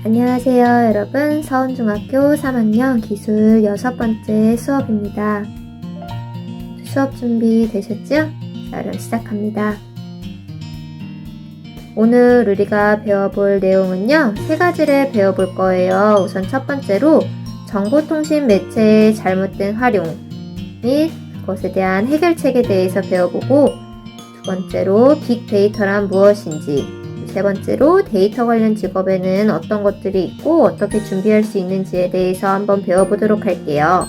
안녕하세요 여러분. 서원중학교 3학년 기술 6번째 수업입니다. 수업 준비 되셨죠? 자, 그럼 시작합니다. 오늘 우리가 배워볼 내용은요, 3가지를 배워볼 거예요. 우선 첫 번째로 정보통신 매체의 잘못된 활용 및 그것에 대한 해결책에 대해서 배워보고, 두 번째로 빅데이터란 무엇인지, 세 번째로 데이터 관련 직업에는 어떤 것들이 있고 어떻게 준비할 수 있는지에 대해서 한번 배워보도록 할게요.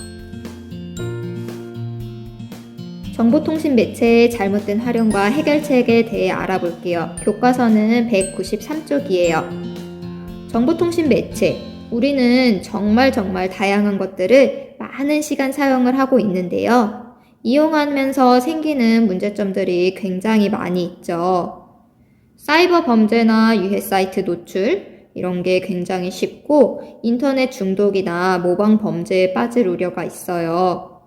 정보통신 매체의 잘못된 활용과 해결책에 대해 알아볼게요. 교과서는 193쪽이에요. 정보통신 매체, 우리는 정말 다양한 것들을 많은 시간 사용을 하고 있는데요. 이용하면서 생기는 문제점들이 굉장히 많이 있죠. 사이버 범죄나 유해 사이트 노출, 이런 게 굉장히 쉽고 인터넷 중독이나 모방 범죄에 빠질 우려가 있어요.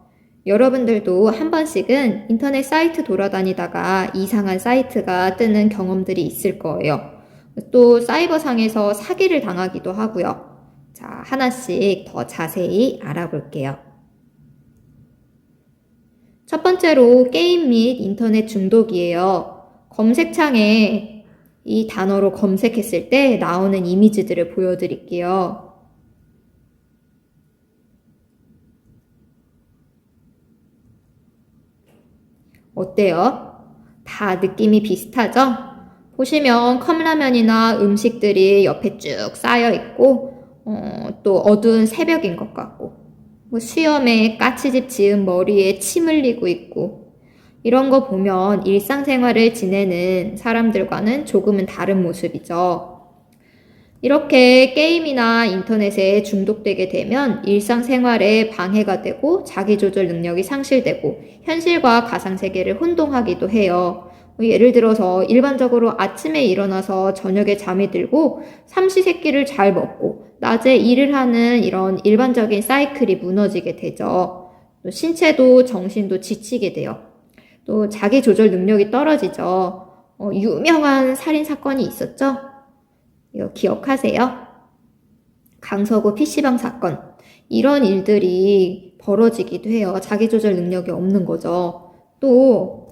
여러분들도 한 번씩은 인터넷 사이트 돌아다니다가 이상한 사이트가 뜨는 경험들이 있을 거예요. 또 사이버상에서 사기를 당하기도 하고요. 자, 하나씩 더 자세히 알아볼게요. 첫 번째로 게임 및 인터넷 중독이에요. 검색창에 이 단어로 검색했을 때 나오는 이미지들을 보여드릴게요. 어때요? 다 느낌이 비슷하죠? 보시면 컵라면이나 음식들이 옆에 쭉 쌓여 있고 또 어두운 새벽인 것 같고, 수염에 까치집 지은 머리에 침 흘리고 있고, 이런 거 보면 일상생활을 지내는 사람들과는 조금은 다른 모습이죠. 이렇게 게임이나 인터넷에 중독되게 되면 일상생활에 방해가 되고 자기조절 능력이 상실되고 현실과 가상세계를 혼동하기도 해요. 예를 들어서 일반적으로 아침에 일어나서 저녁에 잠이 들고 삼시세끼를 잘 먹고 낮에 일을 하는 이런 일반적인 사이클이 무너지게 되죠. 또 신체도 정신도 지치게 돼요. 또 자기 조절 능력이 떨어지죠. 유명한 살인사건이 있었죠? 이거 기억하세요? 강서구 PC방 사건. 이런 일들이 벌어지기도 해요. 자기 조절 능력이 없는 거죠. 또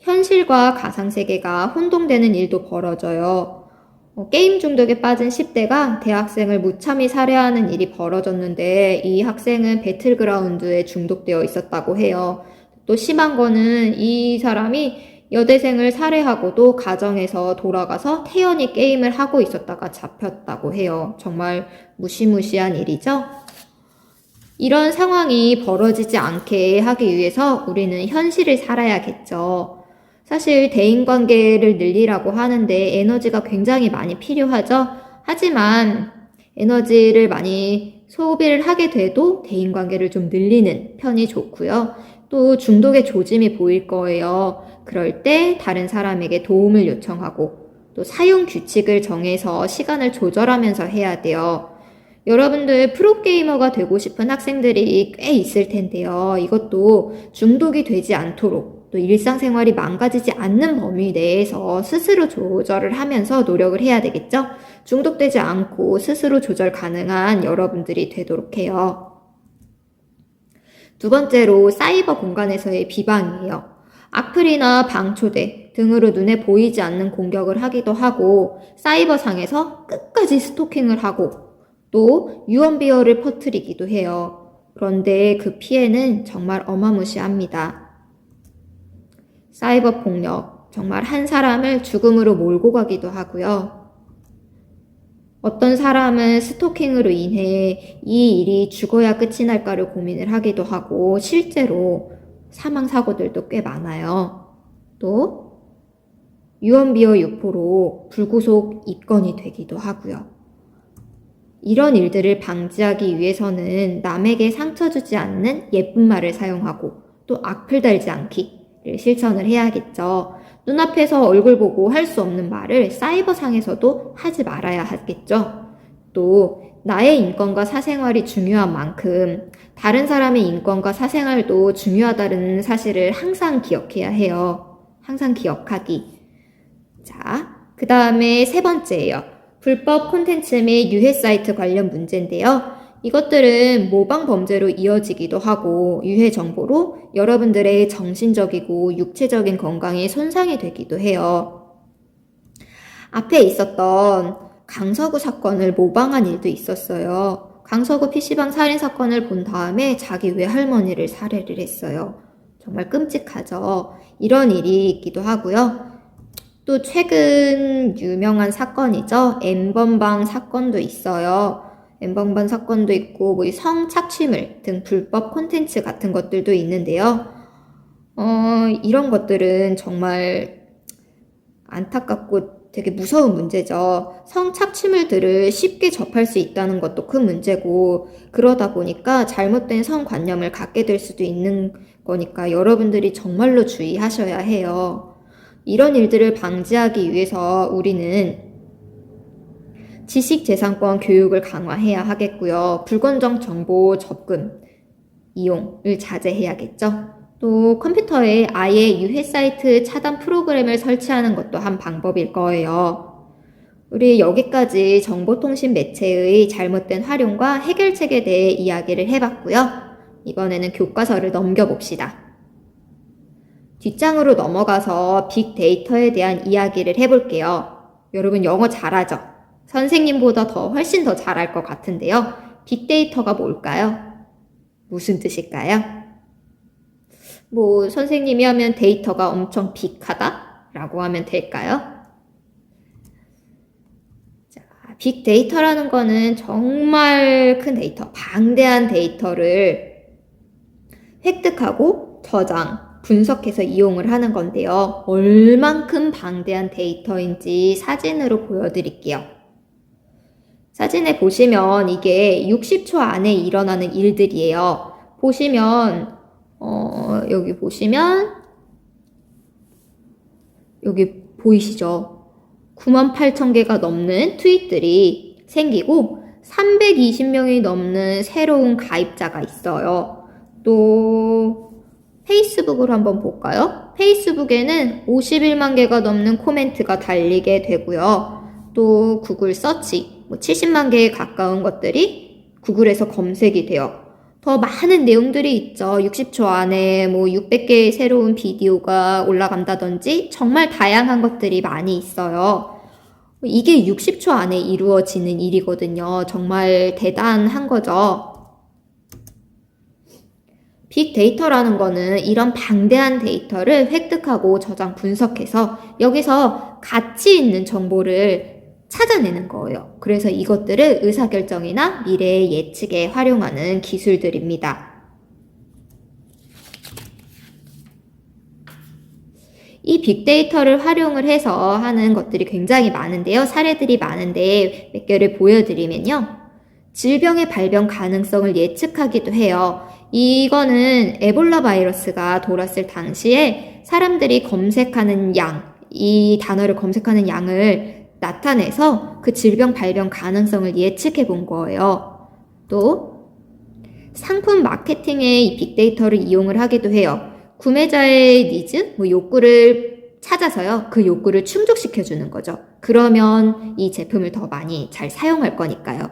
현실과 가상세계가 혼동되는 일도 벌어져요. 게임 중독에 빠진 10대가 대학생을 무참히 살해하는 일이 벌어졌는데 이 학생은 배틀그라운드에 중독되어 있었다고 해요. 또 심한 거는 이 사람이 여대생을 살해하고도 가정에서 돌아가서 태연히 게임을 하고 있었다가 잡혔다고 해요. 정말 무시무시한 일이죠? 이런 상황이 벌어지지 않게 하기 위해서 우리는 현실을 살아야겠죠. 사실 대인관계를 늘리라고 하는데 에너지가 굉장히 많이 필요하죠. 하지만 에너지를 많이 소비를 하게 돼도 대인관계를 좀 늘리는 편이 좋고요. 또 중독의 조짐이 보일 거예요. 그럴 때 다른 사람에게 도움을 요청하고 또 사용 규칙을 정해서 시간을 조절하면서 해야 돼요. 여러분들 프로게이머가 되고 싶은 학생들이 꽤 있을 텐데요. 이것도 중독이 되지 않도록 또 일상생활이 망가지지 않는 범위 내에서 스스로 조절을 하면서 노력을 해야 되겠죠? 중독되지 않고 스스로 조절 가능한 여러분들이 되도록 해요. 두 번째로 사이버 공간에서의 비방이에요. 악플이나 방초대 등으로 눈에 보이지 않는 공격을 하기도 하고 사이버상에서 끝까지 스토킹을 하고 또 유언비어를 퍼뜨리기도 해요. 그런데 그 피해는 정말 어마무시합니다. 사이버 폭력, 정말 한 사람을 죽음으로 몰고 가기도 하고요. 어떤 사람은 스토킹으로 인해 이 일이 죽어야 끝이 날까를 고민을 하기도 하고 실제로 사망사고들도 꽤 많아요. 또 유언비어 유포로 불구속 입건이 되기도 하고요. 이런 일들을 방지하기 위해서는 남에게 상처 주지 않는 예쁜 말을 사용하고 또 악플 달지 않기를 실천을 해야겠죠. 눈앞에서 얼굴 보고 할 수 없는 말을 사이버상에서도 하지 말아야 하겠죠. 또 나의 인권과 사생활이 중요한 만큼 다른 사람의 인권과 사생활도 중요하다는 사실을 항상 기억해야 해요. 항상 기억하기. 자, 그 다음에 세 번째예요. 불법 콘텐츠 및 유해 사이트 관련 문제인데요. 이것들은 모방 범죄로 이어지기도 하고 유해 정보로 여러분들의 정신적이고 육체적인 건강에 손상이 되기도 해요. 앞에 있었던 강서구 사건을 모방한 일도 있었어요. 강서구 PC방 살인 사건을 본 다음에 자기 외할머니를 살해를 했어요. 정말 끔찍하죠. 이런 일이 있기도 하고요. 또 최근 유명한 사건이죠. N번방 사건도 있어요. N번방 사건도 있고 뭐 성착취물 등 불법 콘텐츠 같은 것들도 있는데요. 이런 것들은 정말 안타깝고 되게 무서운 문제죠. 성착취물들을 쉽게 접할 수 있다는 것도 큰 문제고 그러다 보니까 잘못된 성관념을 갖게 될 수도 있는 거니까 여러분들이 정말로 주의하셔야 해요. 이런 일들을 방지하기 위해서 우리는 지식재산권 교육을 강화해야 하겠고요. 불건정 정보 접근, 이용을 자제해야겠죠. 또 컴퓨터에 아예 유해 사이트 차단 프로그램을 설치하는 것도 한 방법일 거예요. 우리 여기까지 정보통신 매체의 잘못된 활용과 해결책에 대해 이야기를 해봤고요. 이번에는 교과서를 넘겨봅시다. 뒷장으로 넘어가서 빅데이터에 대한 이야기를 해볼게요. 여러분 영어 잘하죠? 선생님보다 훨씬 더 잘할 것 같은데요. 빅데이터가 뭘까요? 무슨 뜻일까요? 뭐 선생님이 하면 데이터가 엄청 빅하다? 라고 하면 될까요? 자, 빅데이터라는 거는 정말 큰 데이터, 방대한 데이터를 획득하고 저장, 분석해서 이용을 하는 건데요. 얼만큼 방대한 데이터인지 사진으로 보여드릴게요. 사진에 보시면 이게 60초 안에 일어나는 일들이에요. 보시면 여기 보시면 여기 보이시죠? 98,000개가 넘는 트윗들이 생기고 320명이 넘는 새로운 가입자가 있어요. 또 페이스북을 한번 볼까요? 페이스북에는 51만 개가 넘는 코멘트가 달리게 되고요. 또 구글 서치 70만 개에 가까운 것들이 구글에서 검색이 돼요. 더 많은 내용들이 있죠. 60초 안에 600개의 새로운 비디오가 올라간다든지 정말 다양한 것들이 많이 있어요. 이게 60초 안에 이루어지는 일이거든요. 정말 대단한 거죠. 빅데이터라는 거는 이런 방대한 데이터를 획득하고 저장 분석해서 여기서 가치 있는 정보를 찾아내는 거예요. 그래서 이것들을 의사결정이나 미래의 예측에 활용하는 기술들입니다. 이 빅데이터를 활용을 해서 하는 것들이 굉장히 많은데요. 사례들이 많은데 몇 개를 보여드리면요. 질병의 발병 가능성을 예측하기도 해요. 이거는 에볼라 바이러스가 돌았을 당시에 사람들이 검색하는 양, 이 단어를 검색하는 양을 나타내서 그 질병 발병 가능성을 예측해 본 거예요. 또 상품 마케팅에 이 빅데이터를 이용을 하기도 해요. 구매자의 니즈, 욕구를 찾아서요. 그 욕구를 충족시켜주는 거죠. 그러면 이 제품을 더 많이 잘 사용할 거니까요.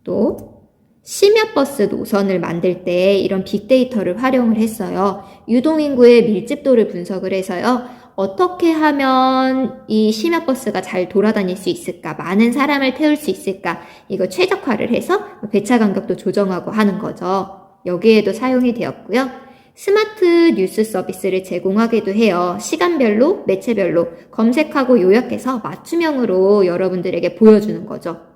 또 심야버스 노선을 만들 때 이런 빅데이터를 활용을 했어요. 유동인구의 밀집도를 분석을 해서요. 어떻게 하면 이 심야버스가 잘 돌아다닐 수 있을까? 많은 사람을 태울 수 있을까? 이거 최적화를 해서 배차 간격도 조정하고 하는 거죠. 여기에도 사용이 되었고요. 스마트 뉴스 서비스를 제공하기도 해요. 시간별로, 매체별로 검색하고 요약해서 맞춤형으로 여러분들에게 보여주는 거죠.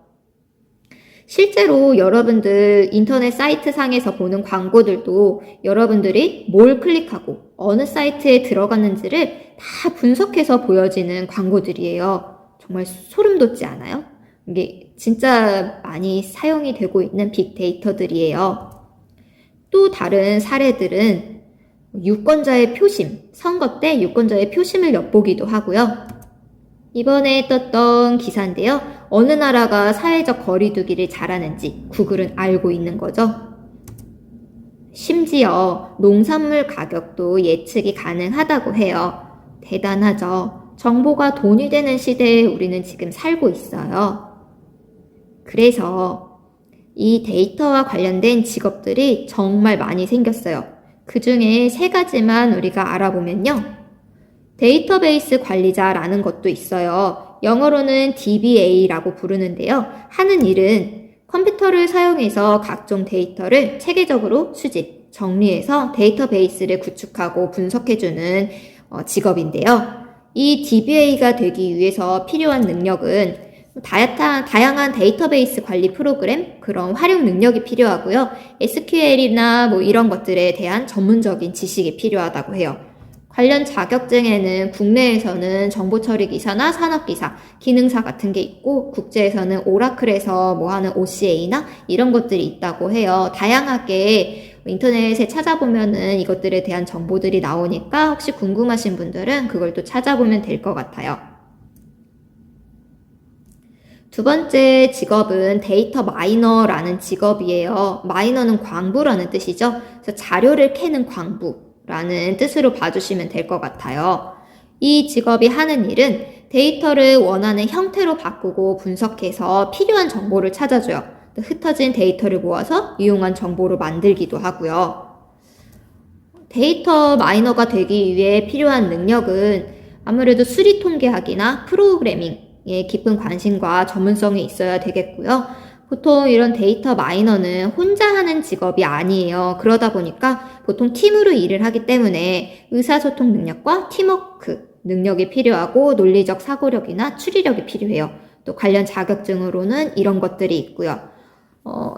실제로 여러분들 인터넷 사이트 상에서 보는 광고들도 여러분들이 뭘 클릭하고 어느 사이트에 들어갔는지를 다 분석해서 보여지는 광고들이에요. 정말 소름 돋지 않아요? 이게 진짜 많이 사용이 되고 있는 빅데이터들이에요. 또 다른 사례들은 유권자의 표심, 선거 때 유권자의 표심을 엿보기도 하고요. 이번에 떴던 기사인데요. 어느 나라가 사회적 거리두기를 잘하는지 구글은 알고 있는 거죠. 심지어 농산물 가격도 예측이 가능하다고 해요. 대단하죠. 정보가 돈이 되는 시대에 우리는 지금 살고 있어요. 그래서 이 데이터와 관련된 직업들이 정말 많이 생겼어요. 그 중에 3가지만 우리가 알아보면요. 데이터베이스 관리자라는 것도 있어요. 영어로는 DBA라고 부르는데요. 하는 일은 컴퓨터를 사용해서 각종 데이터를 체계적으로 수집, 정리해서 데이터베이스를 구축하고 분석해주는 직업인데요. 이 DBA가 되기 위해서 필요한 능력은 다양한 데이터베이스 관리 프로그램, 그런 활용 능력이 필요하고요. SQL이나 이런 것들에 대한 전문적인 지식이 필요하다고 해요. 관련 자격증에는 국내에서는 정보처리기사나 산업기사, 기능사 같은 게 있고 국제에서는 오라클에서 하는 OCA나 이런 것들이 있다고 해요. 다양하게 인터넷에 찾아보면은 이것들에 대한 정보들이 나오니까 혹시 궁금하신 분들은 그걸 또 찾아보면 될 것 같아요. 2번째 직업은 데이터 마이너라는 직업이에요. 마이너는 광부라는 뜻이죠. 그래서 자료를 캐는 광부라는 뜻으로 봐주시면 될 것 같아요. 이 직업이 하는 일은 데이터를 원하는 형태로 바꾸고 분석해서 필요한 정보를 찾아줘요. 흩어진 데이터를 모아서 유용한 정보로 만들기도 하고요. 데이터 마이너가 되기 위해 필요한 능력은 아무래도 수리 통계학이나 프로그래밍에 깊은 관심과 전문성이 있어야 되겠고요. 보통 이런 데이터 마이너는 혼자 하는 직업이 아니에요. 그러다 보니까 보통 팀으로 일을 하기 때문에 의사소통 능력과 팀워크 능력이 필요하고 논리적 사고력이나 추리력이 필요해요. 또 관련 자격증으로는 이런 것들이 있고요.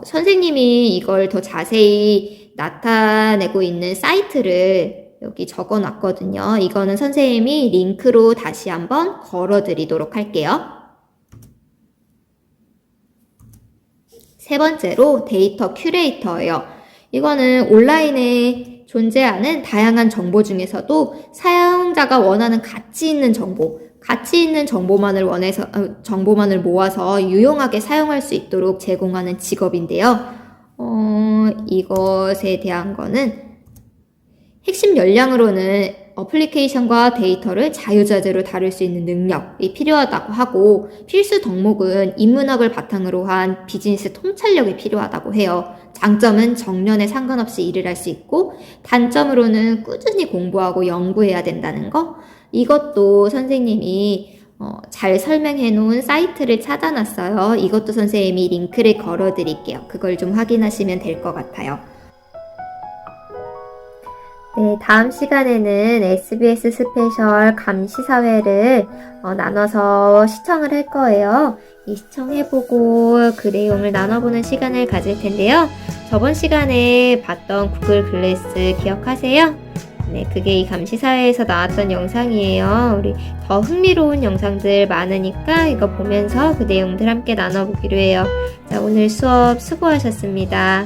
선생님이 이걸 더 자세히 나타내고 있는 사이트를 여기 적어 놨거든요. 이거는 선생님이 링크로 다시 한번 걸어 드리도록 할게요. 3번째로 데이터 큐레이터예요. 이거는 온라인에 존재하는 다양한 정보 중에서도 사용자가 원하는 가치 있는 정보만을 정보만을 모아서 유용하게 사용할 수 있도록 제공하는 직업인데요. 이것에 대한 거는 핵심 역량으로는 어플리케이션과 데이터를 자유자재로 다룰 수 있는 능력이 필요하다고 하고, 필수 덕목은 인문학을 바탕으로 한 비즈니스 통찰력이 필요하다고 해요. 장점은 정년에 상관없이 일을 할 수 있고, 단점으로는 꾸준히 공부하고 연구해야 된다는 거. 이것도 선생님이 잘 설명해 놓은 사이트를 찾아놨어요. 이것도 선생님이 링크를 걸어 드릴게요. 그걸 좀 확인하시면 될 것 같아요. 네, 다음 시간에는 SBS 스페셜 감시사회를 나눠서 시청을 할 거예요. 이 시청해보고 그 내용을 나눠보는 시간을 가질 텐데요. 저번 시간에 봤던 구글 글래스 기억하세요? 네, 그게 이 감시사회에서 나왔던 영상이에요. 우리 더 흥미로운 영상들 많으니까 이거 보면서 그 내용들 함께 나눠보기로 해요. 자, 오늘 수업 수고하셨습니다.